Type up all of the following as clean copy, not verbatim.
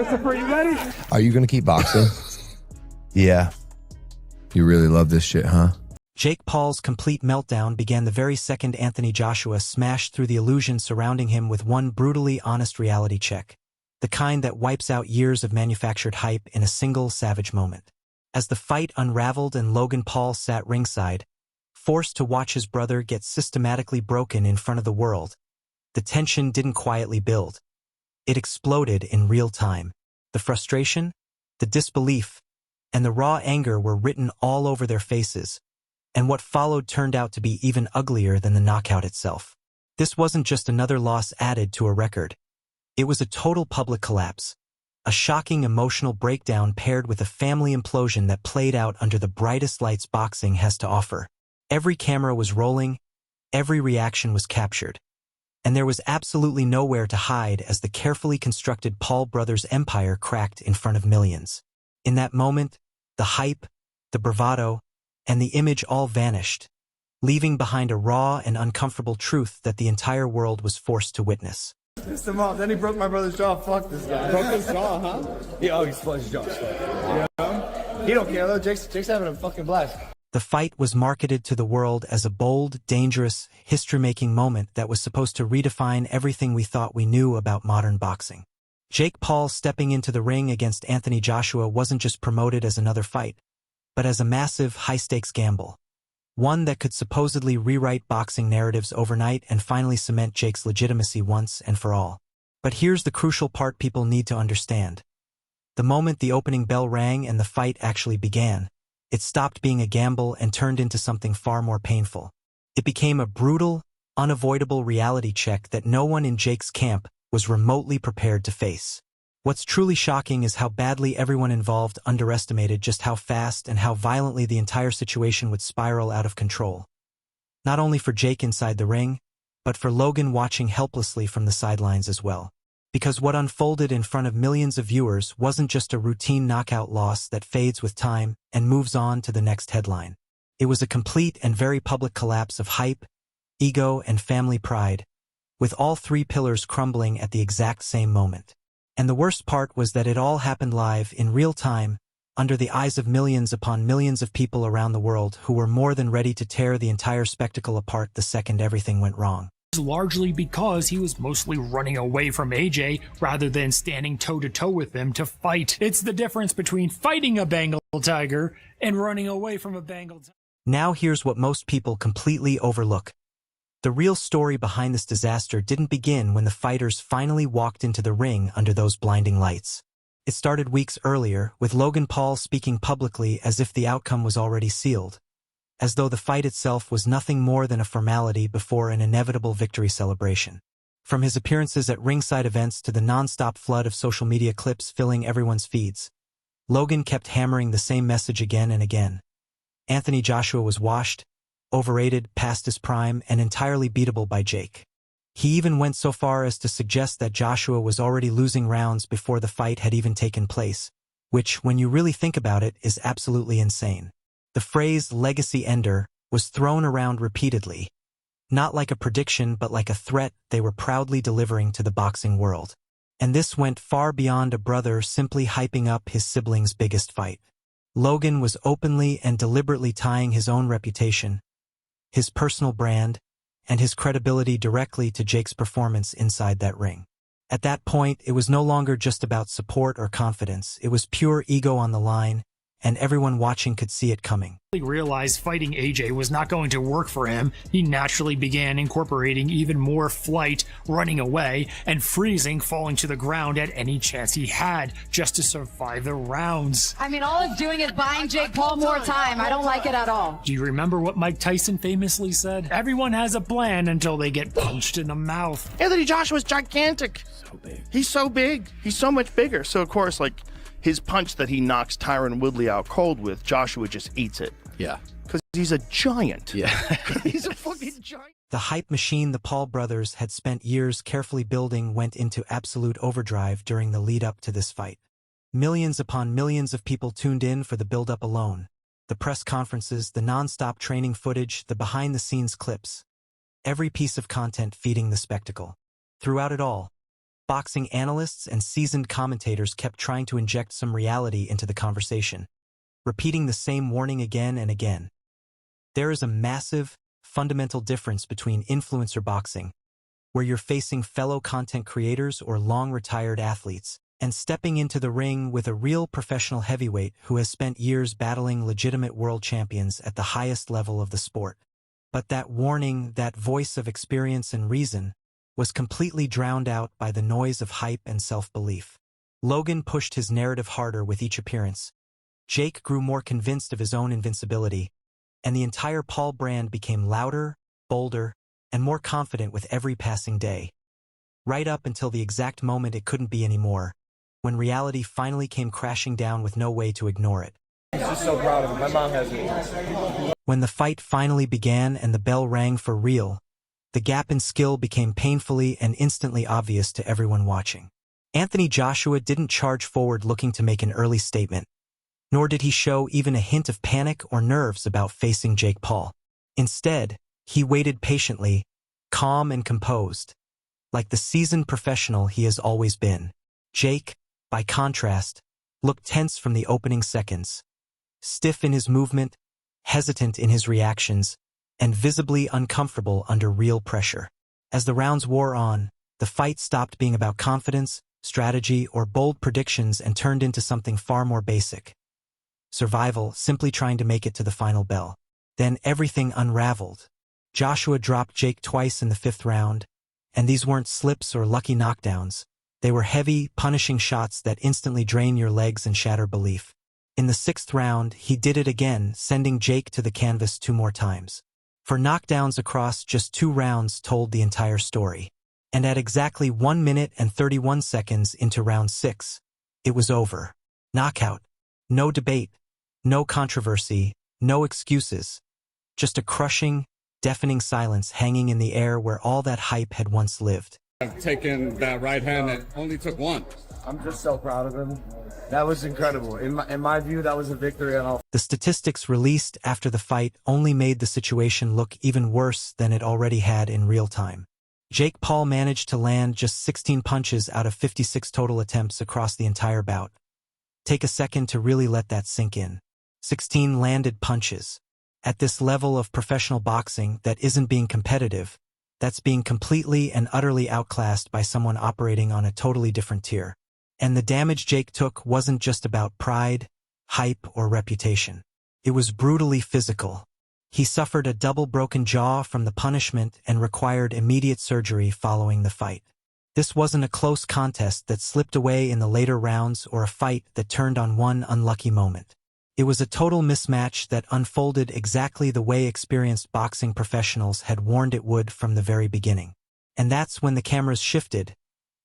Christopher, you ready? Are you going to keep boxing? Yeah. You really love this shit, huh? Jake Paul's complete meltdown began the very second Anthony Joshua smashed through the illusion surrounding him with one brutally honest reality check, the kind that wipes out years of manufactured hype in a single savage moment. As the fight unraveled and Logan Paul sat ringside, forced to watch his brother get systematically broken in front of the world, the tension didn't quietly build. It exploded in real time. The frustration, the disbelief, and the raw anger were written all over their faces, and what followed turned out to be even uglier than the knockout itself. This wasn't just another loss added to a record. It was a total public collapse, a shocking emotional breakdown paired with a family implosion that played out under the brightest lights boxing has to offer. Every camera was rolling, every reaction was captured, and there was absolutely nowhere to hide as the carefully constructed Paul brothers' empire cracked in front of millions. In that moment, the hype, the bravado, and the image all vanished, leaving behind a raw and uncomfortable truth that the entire world was forced to witness. Pissed him off. Then he broke my brother's jaw. Fuck this guy. Broke his jaw, huh? Yeah, oh, he split his jaw. You know? He don't care though. Jake's having a fucking blast. The fight was marketed to the world as a bold, dangerous, history-making moment that was supposed to redefine everything we thought we knew about modern boxing. Jake Paul stepping into the ring against Anthony Joshua wasn't just promoted as another fight, but as a massive, high-stakes gamble. One that could supposedly rewrite boxing narratives overnight and finally cement Jake's legitimacy once and for all. But here's the crucial part people need to understand. The moment the opening bell rang and the fight actually began, it stopped being a gamble and turned into something far more painful. It became a brutal, unavoidable reality check that no one in Jake's camp was remotely prepared to face. What's truly shocking is how badly everyone involved underestimated just how fast and how violently the entire situation would spiral out of control. Not only for Jake inside the ring, but for Logan watching helplessly from the sidelines as well. Because what unfolded in front of millions of viewers wasn't just a routine knockout loss that fades with time and moves on to the next headline. It was a complete and very public collapse of hype, ego, and family pride, with all three pillars crumbling at the exact same moment. And the worst part was that it all happened live in real time, under the eyes of millions upon millions of people around the world who were more than ready to tear the entire spectacle apart the second everything went wrong. Largely because he was mostly running away from AJ rather than standing toe-to-toe with him to fight. It's the difference between fighting a Bengal tiger and running away from a Bengal tiger. Now here's what most people completely overlook. The real story behind this disaster didn't begin when the fighters finally walked into the ring under those blinding lights. It started weeks earlier, with Logan Paul speaking publicly as if the outcome was already sealed, as though the fight itself was nothing more than a formality before an inevitable victory celebration. From his appearances at ringside events to the non-stop flood of social media clips filling everyone's feeds, Logan kept hammering the same message again and again. Anthony Joshua was washed, overrated, past his prime, and entirely beatable by Jake. He even went so far as to suggest that Joshua was already losing rounds before the fight had even taken place, which, when you really think about it, is absolutely insane. The phrase legacy ender was thrown around repeatedly, not like a prediction but like a threat they were proudly delivering to the boxing world. And this went far beyond a brother simply hyping up his sibling's biggest fight. Logan was openly and deliberately tying his own reputation, his personal brand, and his credibility directly to Jake's performance inside that ring. At that point, it was no longer just about support or confidence. It was pure ego on the line, and everyone watching could see it coming. He realized fighting AJ was not going to work for him. He naturally began incorporating even more flight, running away, and freezing, falling to the ground at any chance he had just to survive the rounds. I mean, all it's doing is buying Jake Paul more time. I don't like it at all. Do you remember what Mike Tyson famously said? Everyone has a plan until they get punched in the mouth. Anthony Joshua's gigantic. So big. He's so big. He's so much bigger. So, of course, like, his punch that he knocks Tyron Woodley out cold with, Joshua just eats it. Yeah. Because he's a giant. Yeah. He's a fucking giant. The hype machine the Paul brothers had spent years carefully building went into absolute overdrive during the lead-up to this fight. Millions upon millions of people tuned in for the build-up alone. The press conferences, the non-stop training footage, the behind-the-scenes clips. Every piece of content feeding the spectacle. Throughout it all, boxing analysts and seasoned commentators kept trying to inject some reality into the conversation, repeating the same warning again and again. There is a massive, fundamental difference between influencer boxing, where you're facing fellow content creators or long-retired athletes, and stepping into the ring with a real professional heavyweight who has spent years battling legitimate world champions at the highest level of the sport. But that warning, that voice of experience and reason, was completely drowned out by the noise of hype and self-belief. Logan pushed his narrative harder with each appearance. Jake grew more convinced of his own invincibility, and the entire Paul brand became louder, bolder, and more confident with every passing day. Right up until the exact moment it couldn't be anymore, when reality finally came crashing down with no way to ignore it. He's just so proud of him. My mom has me. When the fight finally began and the bell rang for real, the gap in skill became painfully and instantly obvious to everyone watching. Anthony Joshua didn't charge forward looking to make an early statement, nor did he show even a hint of panic or nerves about facing Jake Paul. Instead, he waited patiently, calm and composed, like the seasoned professional he has always been. Jake, by contrast, looked tense from the opening seconds, stiff in his movement, hesitant in his reactions, and visibly uncomfortable under real pressure. As the rounds wore on, the fight stopped being about confidence, strategy, or bold predictions and turned into something far more basic. Survival, simply trying to make it to the final bell. Then everything unraveled. Joshua dropped Jake twice in the 5th round, and these weren't slips or lucky knockdowns. They were heavy, punishing shots that instantly drain your legs and shatter belief. In the 6th round, he did it again, sending Jake to the canvas 2 more times. For knockdowns across just 2 rounds told the entire story. And at exactly 1 minute and 31 seconds into round 6, it was over. Knockout. No debate. No controversy. No excuses. Just a crushing, deafening silence hanging in the air where all that hype had once lived. I've taken that right hand that only took one. I'm just so proud of him. That was incredible. In my view, that was a victory on all. The statistics released after the fight only made the situation look even worse than it already had in real time. Jake Paul managed to land just 16 punches out of 56 total attempts across the entire bout. Take a second to really let that sink in. 16 landed punches. At this level of professional boxing that isn't being competitive, that's being completely and utterly outclassed by someone operating on a totally different tier. And the damage Jake took wasn't just about pride, hype, or reputation. It was brutally physical. He suffered a double broken jaw from the punishment and required immediate surgery following the fight. This wasn't a close contest that slipped away in the later rounds or a fight that turned on one unlucky moment. It was a total mismatch that unfolded exactly the way experienced boxing professionals had warned it would from the very beginning. And that's when the cameras shifted,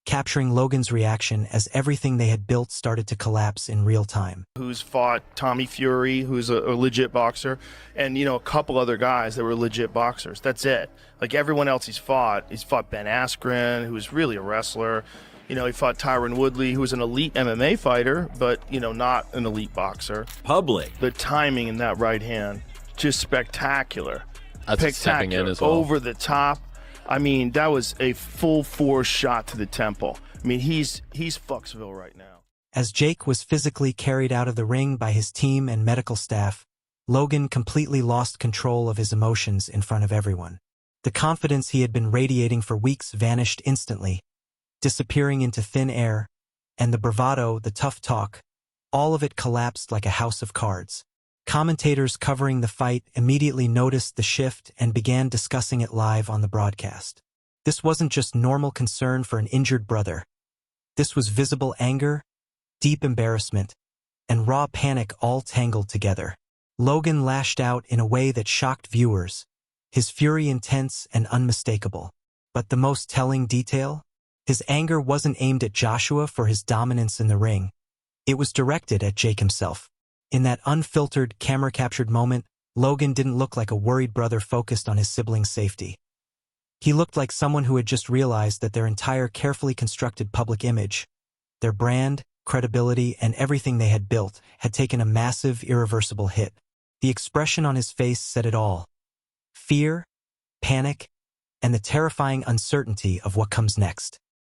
capturing Logan's reaction as everything they had built started to collapse in real time. Who's fought Tommy Fury, who's a legit boxer, and a couple other guys that were legit boxers. That's it. Like everyone else he's fought Ben Askren, who's really a wrestler. He fought Tyron Woodley, who was an elite MMA fighter, but not an elite boxer. Public. The timing in that right hand, just spectacular. That's stepping in as well. Over the top. I mean, that was a full force shot to the temple. I mean, he's Fucksville right now. As Jake was physically carried out of the ring by his team and medical staff, Logan completely lost control of his emotions in front of everyone. The confidence he had been radiating for weeks vanished instantly, disappearing into thin air, and the bravado, the tough talk, all of it collapsed like a house of cards. Commentators covering the fight immediately noticed the shift and began discussing it live on the broadcast. This wasn't just normal concern for an injured brother. This was visible anger, deep embarrassment, and raw panic all tangled together. Logan lashed out in a way that shocked viewers, his fury intense and unmistakable. But the most telling detail? His anger wasn't aimed at Joshua for his dominance in the ring. It was directed at Jake himself. In that unfiltered, camera-captured moment, Logan didn't look like a worried brother focused on his sibling's safety. He looked like someone who had just realized that their entire carefully constructed public image, their brand, credibility, and everything they had built had taken a massive, irreversible hit. The expression on his face said it all. Fear, panic, and the terrifying uncertainty of what comes next.